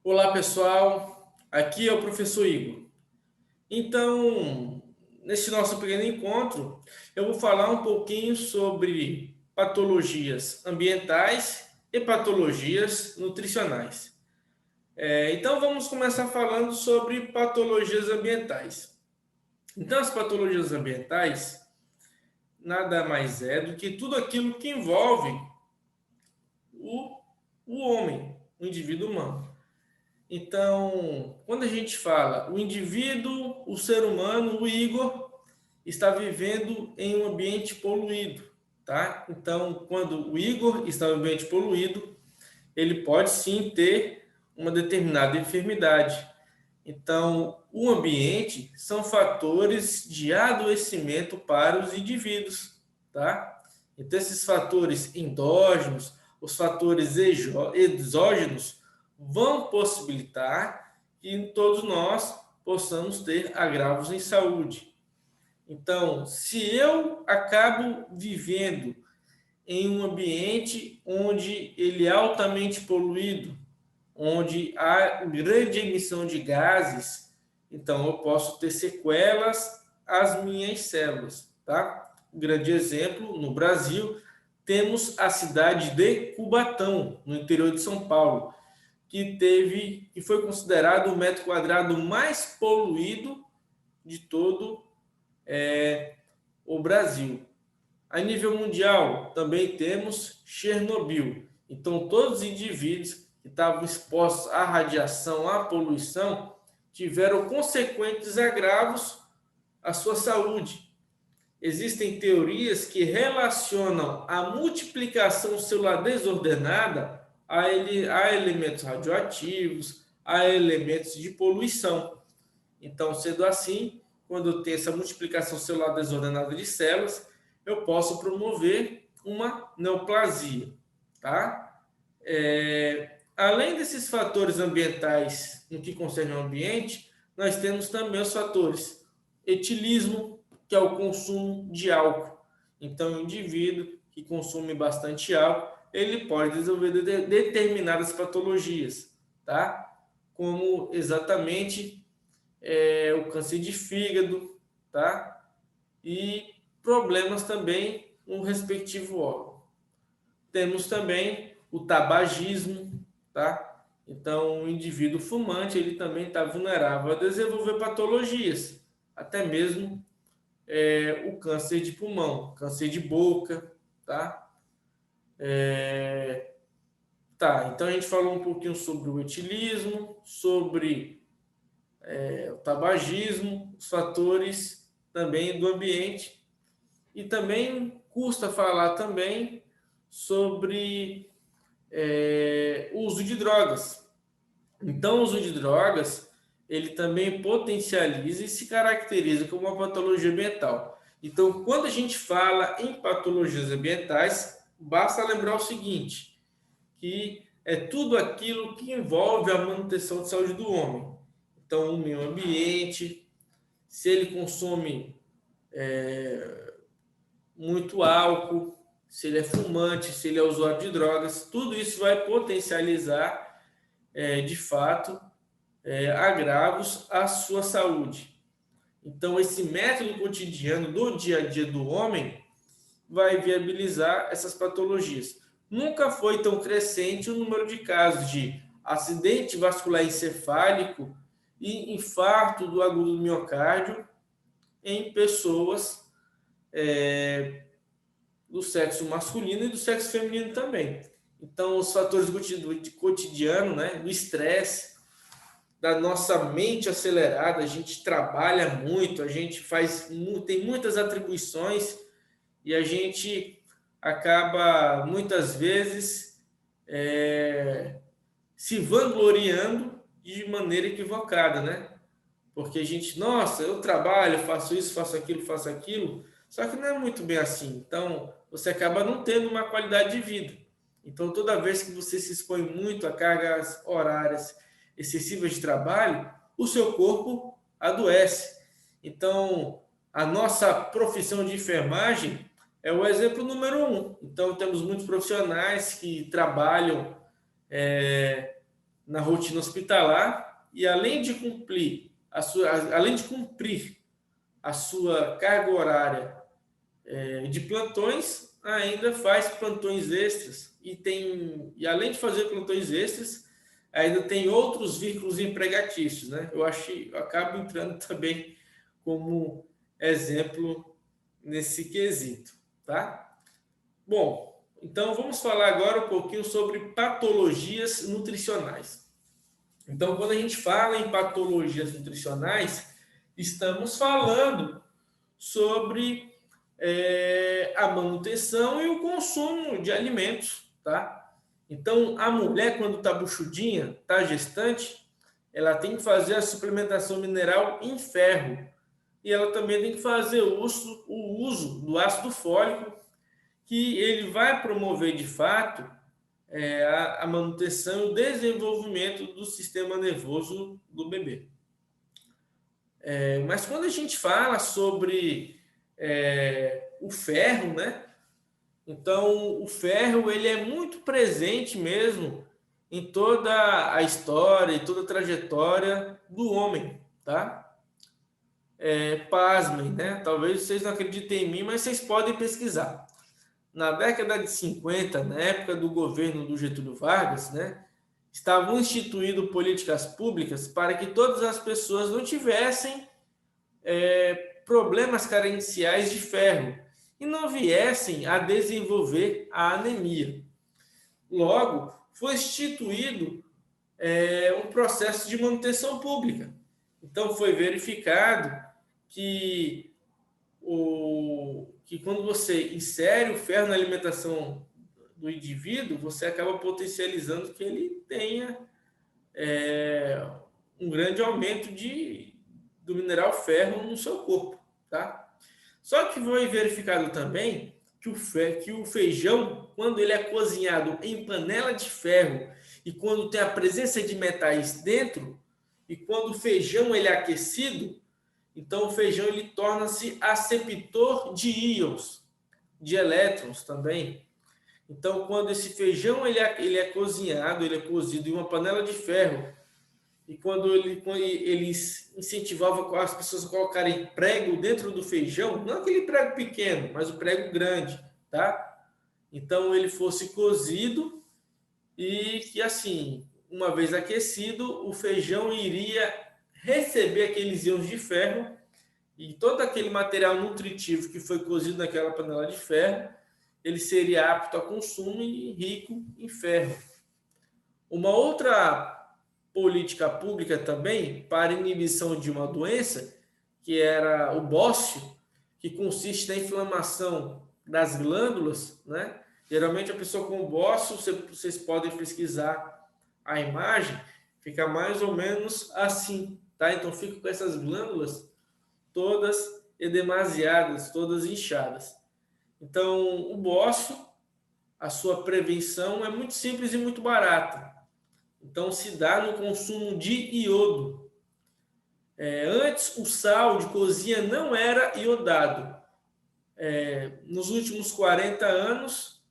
Olá, pessoal. Aqui é o professor Igor. Então, nesse nosso pequeno encontro, eu vou falar um pouquinho sobre patologias ambientais e patologias nutricionais. Então, vamos começar falando sobre patologias ambientais. Então, as patologias ambientais nada mais é do que tudo aquilo que envolve o, o homem, o indivíduo humano. Então, quando a gente fala o indivíduo, o ser humano, o Igor, está vivendo em um ambiente poluído, tá? Então, quando o Igor está em um ambiente poluído, ele pode sim ter uma determinada enfermidade. Então, o ambiente são fatores de adoecimento para os indivíduos, tá? Então, esses fatores endógenos, os fatores exógenos, vão possibilitar que todos nós possamos ter agravos em saúde. Então, se eu acabo vivendo em um ambiente onde ele é altamente poluído, onde há grande emissão de gases, então eu posso ter sequelas às minhas células, tá? Um grande exemplo, no Brasil, temos a cidade de Cubatão, no interior de São Paulo, que foi considerado o metro quadrado mais poluído de todo o Brasil. A nível mundial, também temos Chernobyl. Então, todos os indivíduos que estavam expostos à radiação, à poluição, tiveram consequentes agravos à sua saúde. Existem teorias que relacionam a multiplicação celular desordenada a elementos radioativos, a elementos de poluição. Então, sendo assim, quando eu tenho essa multiplicação celular desordenada de células, eu posso promover uma neoplasia, tá? Além desses fatores ambientais no que concerne ao ambiente, nós temos também os fatores etilismo, que é o consumo de álcool. Então, o indivíduo que consome bastante álcool, ele pode desenvolver determinadas patologias, tá? Como exatamente o câncer de fígado, tá? E problemas também no respectivo órgão. Temos também o tabagismo, tá? Então, o indivíduo fumante, ele também está vulnerável a desenvolver patologias, até mesmo o câncer de pulmão, câncer de boca, tá? Tá, então a gente falou um pouquinho sobre o etilismo, sobre o tabagismo, os fatores também do ambiente. E também custa falar também sobre o uso de drogas. Então, o uso de drogas, ele também potencializa e se caracteriza como uma patologia ambiental. Então, quando a gente fala em patologias ambientais, basta lembrar o seguinte, que é tudo aquilo que envolve a manutenção de saúde do homem. Então, o meio ambiente, se ele consome muito álcool, se ele é fumante, se ele é usuário de drogas, tudo isso vai potencializar, de fato, agravos à sua saúde. Então, esse método cotidiano do dia a dia do homem vai viabilizar essas patologias. Nunca foi tão crescente o número de casos de acidente vascular encefálico e infarto do agudo do miocárdio em pessoas do sexo masculino e do sexo feminino também. Então, os fatores do cotidiano, né, do estresse, da nossa mente acelerada, a gente trabalha muito, a gente tem muitas atribuições e a gente acaba muitas vezes se vangloriando de maneira equivocada, né? Porque a gente, nossa, eu trabalho, faço isso, faço aquilo, só que não é muito bem assim. Então, você acaba não tendo uma qualidade de vida. Então, toda vez que você se expõe muito a cargas horárias excessivas de trabalho, o seu corpo adoece. Então, a nossa profissão de enfermagem é o exemplo número um. Então, temos muitos profissionais que trabalham na rotina hospitalar e além de cumprir a sua carga horária de plantões, ainda faz plantões extras e além de fazer plantões extras, ainda tem outros vínculos empregatícios, né? Eu acabo entrando também como exemplo nesse quesito, tá? Bom, então vamos falar agora um pouquinho sobre patologias nutricionais. Então, quando a gente fala em patologias nutricionais, estamos falando sobre a manutenção e o consumo de alimentos, tá? Então, a mulher, quando está buchudinha, está gestante, ela tem que fazer a suplementação mineral em ferro. E ela também tem que fazer o uso do ácido fólico, que ele vai promover, de fato, a manutenção e o desenvolvimento do sistema nervoso do bebê. Mas quando a gente fala sobre o ferro, né? Então, o ferro ele é muito presente mesmo em toda a história e toda a trajetória do homem, tá? Pasmem, né? Talvez vocês não acreditem em mim, mas vocês podem pesquisar. Na década de 50, na época do governo do Getúlio Vargas, né? Estavam instituindo políticas públicas para que todas as pessoas não tivessem problemas carenciais de ferro e não viessem a desenvolver a anemia. Logo, foi instituído um processo de manutenção pública. Então, foi verificado que quando você insere o ferro na alimentação do indivíduo, você acaba potencializando que ele tenha um grande aumento do mineral ferro no seu corpo, tá? Só que foi verificado também que o feijão, quando ele é cozinhado em panela de ferro e quando tem a presença de metais dentro, e quando o feijão ele é aquecido, então o feijão ele torna-se aceptor de íons, de elétrons também. Então, quando esse feijão ele é cozinhado, ele é cozido em uma panela de ferro, e quando eles incentivavam as pessoas a colocarem prego dentro do feijão, não aquele prego pequeno, mas o prego grande, tá? Então ele fosse cozido e que assim, uma vez aquecido, o feijão iria receber aqueles íons de ferro e todo aquele material nutritivo que foi cozido naquela panela de ferro, ele seria apto a consumo e rico em ferro. Uma outra política pública também para inibição de uma doença, que era o bócio, que consiste na inflamação das glândulas, né? Geralmente a pessoa com bócio, vocês podem pesquisar a imagem, fica mais ou menos assim, tá? Então fica com essas glândulas todas edemasiadas, todas inchadas. Então, o bócio, a sua prevenção é muito simples e muito barata. Então, se dá no consumo de iodo. Antes, o sal de cozinha não era iodado. Nos últimos 40 anos,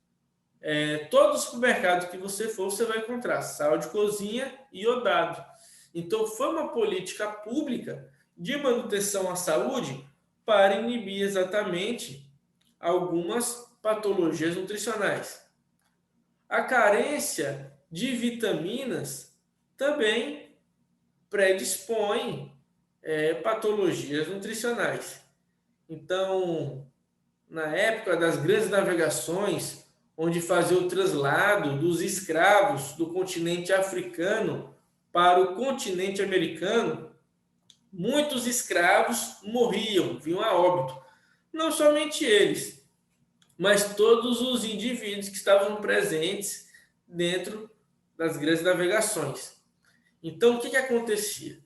todos os supermercados que você for, você vai encontrar sal de cozinha iodado. Então, foi uma política pública de manutenção à saúde para inibir exatamente algumas patologias nutricionais. A carência de vitaminas também predispõe patologias nutricionais. Então, na época das grandes navegações, onde fazia o traslado dos escravos do continente africano para o continente americano, muitos escravos morriam, vinham a óbito. Não somente eles, mas todos os indivíduos que estavam presentes dentro das grandes navegações. Então, o que acontecia?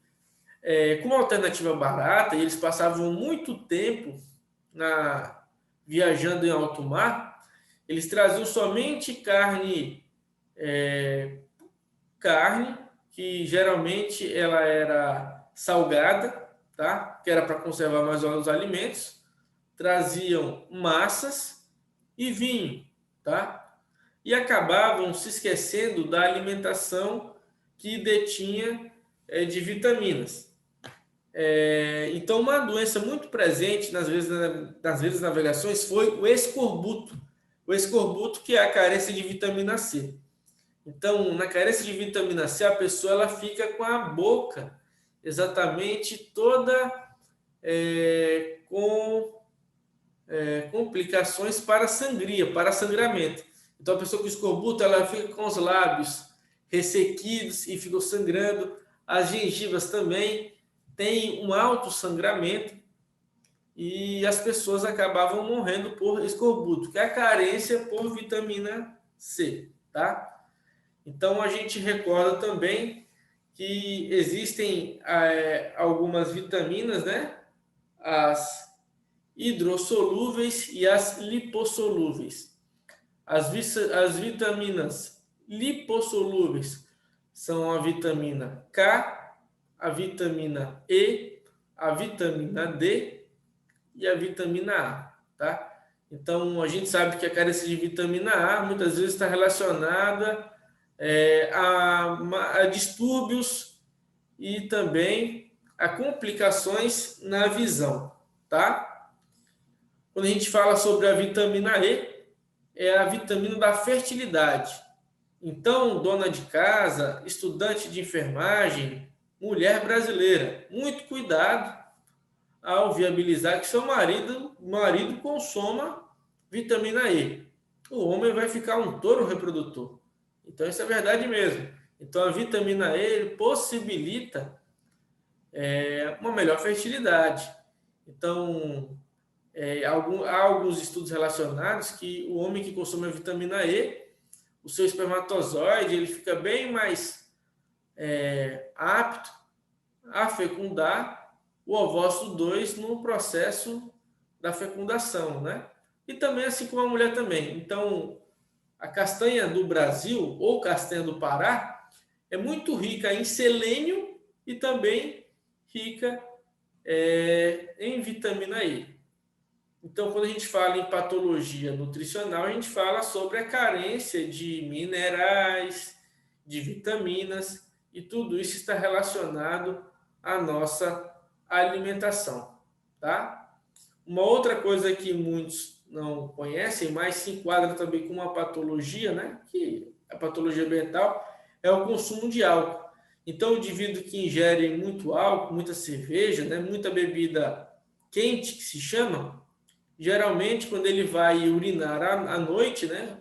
Com uma alternativa barata, eles passavam muito tempo viajando em alto mar, eles traziam somente carne, que geralmente ela era salgada, tá? Que era para conservar mais os alimentos, traziam massas e vinho, tá? E acabavam se esquecendo da alimentação que detinha de vitaminas. Então, uma doença muito presente nas vezes navegações foi o escorbuto. O escorbuto, que é a carência de vitamina C. Então, na carência de vitamina C, a pessoa ela fica com a boca exatamente toda com complicações para sangria, para sangramento. Então, a pessoa com escorbuto, ela fica com os lábios ressequidos e ficam sangrando. As gengivas também têm um alto sangramento e as pessoas acabavam morrendo por escorbuto, que é a carência por vitamina C, tá? Então, a gente recorda também que existem algumas vitaminas, né? As hidrossolúveis e as lipossolúveis. As vitaminas lipossolúveis são a vitamina K, a vitamina E, a vitamina D e a vitamina A, tá? Então, a gente sabe que a carência de vitamina A muitas vezes está relacionada a distúrbios e também a complicações na visão, tá? Quando a gente fala sobre a vitamina E, é a vitamina da fertilidade. Então, dona de casa, estudante de enfermagem, mulher brasileira, muito cuidado ao viabilizar que seu marido consuma vitamina E. O homem vai ficar um touro reprodutor. Então, isso é verdade mesmo. Então, a vitamina E possibilita uma melhor fertilidade. Então, há alguns estudos relacionados que o homem que consome a vitamina E, o seu espermatozoide, ele fica bem mais apto a fecundar o ovócito 2 no processo da fecundação, né? E também assim como a mulher também. Então, a castanha do Brasil ou castanha do Pará é muito rica em selênio e também rica em vitamina E. Então, quando a gente fala em patologia nutricional, a gente fala sobre a carência de minerais, de vitaminas, e tudo isso está relacionado à nossa alimentação, tá? Uma outra coisa que muitos não conhecem, mas se enquadra também com uma patologia, né? Que a patologia ambiental é o consumo de álcool. Então, o indivíduo que ingere muito álcool, muita cerveja, né? Muita bebida quente, que se chama, geralmente, quando ele vai urinar à noite, né?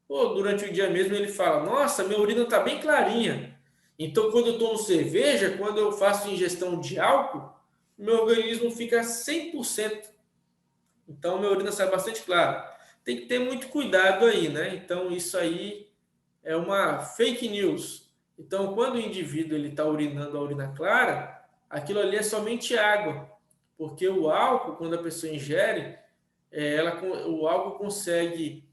Ou durante o dia mesmo, ele fala: nossa, minha urina está bem clarinha. Então, quando eu tomo cerveja, quando eu faço ingestão de álcool, meu organismo fica 100%. Então, minha urina sai bastante clara. Tem que ter muito cuidado aí, né? Então, isso aí é uma fake news. Então, quando o indivíduo está urinando a urina clara, aquilo ali é somente água. Porque o álcool, quando a pessoa ingere, o álcool consegue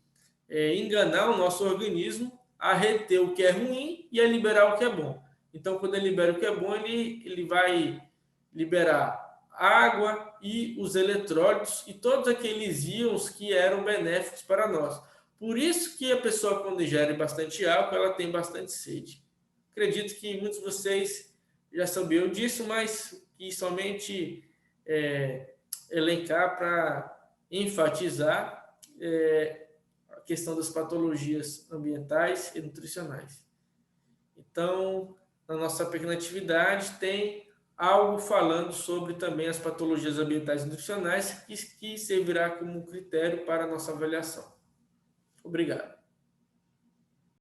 enganar o nosso organismo a reter o que é ruim e a liberar o que é bom. Então, quando ele libera o que é bom, ele vai liberar água e os eletrólitos e todos aqueles íons que eram benéficos para nós. Por isso que a pessoa, quando ingere bastante álcool, ela tem bastante sede. Acredito que muitos de vocês já sabiam disso, mas que somente elencar para enfatizar a questão das patologias ambientais e nutricionais. Então, na nossa pequena atividade, tem algo falando sobre também as patologias ambientais e nutricionais que servirá como critério para a nossa avaliação. Obrigado.